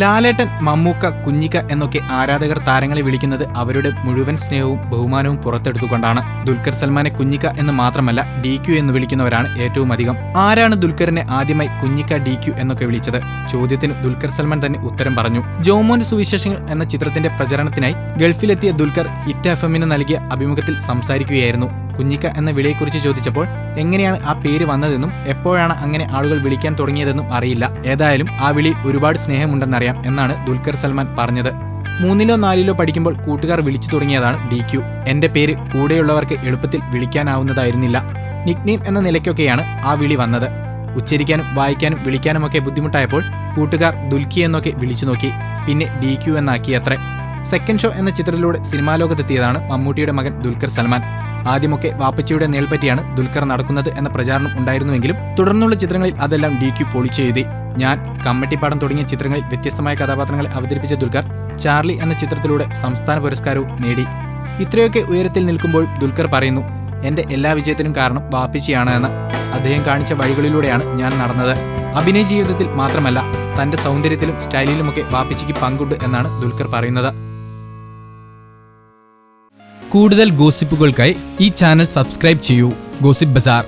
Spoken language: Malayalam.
ലാലേട്ടൻ, മമ്മൂക്ക, കുഞ്ഞിക്ക എന്നൊക്കെ ആരാധകർ താരങ്ങളെ വിളിക്കുന്നത് അവരുടെ മുഴുവൻ സ്നേഹവും ബഹുമാനവും പുറത്തെടുത്തുകൊണ്ടാണ്. ദുൽഖർ സൽമാനെ കുഞ്ഞിക്ക എന്ന് മാത്രമല്ല DQ എന്ന് വിളിക്കുന്നവരാണ് ഏറ്റവും അധികം. ആരാണ് ദുൽഖറിനെ ആദ്യമായി കുഞ്ഞിക്ക, DQ എന്നൊക്കെ വിളിച്ചത്? ചോദ്യത്തിന് ദുൽഖർ സൽമാൻ തന്നെ ഉത്തരം പറഞ്ഞു. ജോമോന്റെ സുവിശേഷങ്ങൾ എന്ന ചിത്രത്തിന്റെ പ്രചരണത്തിനായി ഗൾഫിലെത്തിയ ദുൽഖർ ഹിറ്റ് FM-ന് നൽകിയ അഭിമുഖത്തിൽ സംസാരിക്കുകയായിരുന്നു. കുഞ്ഞിക്ക എന്ന വിളിയെക്കുറിച്ച് ചോദിച്ചപ്പോൾ എങ്ങനെയാണ് ആ പേര് വന്നതെന്നും എപ്പോഴാണ് അങ്ങനെ ആളുകൾ വിളിക്കാൻ തുടങ്ങിയതെന്നും അറിയില്ല. ഏതായാലും ആ വിളി ഒരുപാട് സ്നേഹമുണ്ടെന്നറിയാം എന്നാണ് ദുൽഖർ സൽമാൻ പറഞ്ഞത്. 3-ലോ 4-ലോ പഠിക്കുമ്പോൾ കൂട്ടുകാർ വിളിച്ചു തുടങ്ങിയതാണ് DQ. എന്റെ പേര് കൂടെയുള്ളവർക്ക് എളുപ്പത്തിൽ വിളിക്കാനാവുന്നതായിരുന്നില്ല. നിക്നെയിം എന്ന നിലയ്ക്കൊക്കെയാണ് ആ വിളി വന്നത്. ഉച്ചരിക്കാനും വായിക്കാനും വിളിക്കാനുമൊക്കെ ബുദ്ധിമുട്ടായപ്പോൾ കൂട്ടുകാർ ദുൽക്കി എന്നൊക്കെ വിളിച്ചു നോക്കി. പിന്നെ DQ എന്നാക്കിയത്രേ. സെക്കൻഡ് ഷോ എന്ന ചിത്രത്തിലൂടെ സിനിമാ ലോകത്തെത്തിയതാണ് മമ്മൂട്ടിയുടെ മകൻ ദുൽഖർ സൽമാൻ. ആദ്യമൊക്കെ വാപ്പച്ചിയുടെ നേൽപ്പറ്റിയാണ് ദുൽഖർ നടക്കുന്നത് എന്ന പ്രചാരണം ഉണ്ടായിരുന്നുവെങ്കിലും തുടർന്നുള്ള ചിത്രങ്ങളിൽ അതെല്ലാം DQ പൊളിച്ചെഴുതി. ഞാൻ, കമ്മട്ടിപ്പാടം തുടങ്ങിയ ചിത്രങ്ങളിൽ വ്യത്യസ്തമായ കഥാപാത്രങ്ങളെ അവതരിപ്പിച്ച ദുൽഖർ ചാർലി എന്ന ചിത്രത്തിലൂടെ സംസ്ഥാന പുരസ്കാരവും നേടി. ഇത്രയൊക്കെ ഉയരത്തിൽ നിൽക്കുമ്പോൾ ദുൽഖർ പറയുന്നു, എന്റെ എല്ലാ വിജയത്തിനും കാരണം വാപ്പച്ചിയാണ് എന്ന്. അദ്ദേഹം കാണിച്ച വഴികളിലൂടെയാണ് ഞാൻ നടന്നത്. അഭിനയ ജീവിതത്തിൽ മാത്രമല്ല, തന്റെ സൗന്ദര്യത്തിലും സ്റ്റൈലിലുമൊക്കെ വാപ്പച്ചിക്ക് പങ്കുണ്ട് എന്നാണ് ദുൽഖർ പറയുന്നത്. കൂടുതൽ ഗോസിപ്പുകൾക്കായി ഈ ചാനൽ സബ്സ്ക്രൈബ് ചെയ്യൂ. ഗോസിപ്പ് ബസാർ.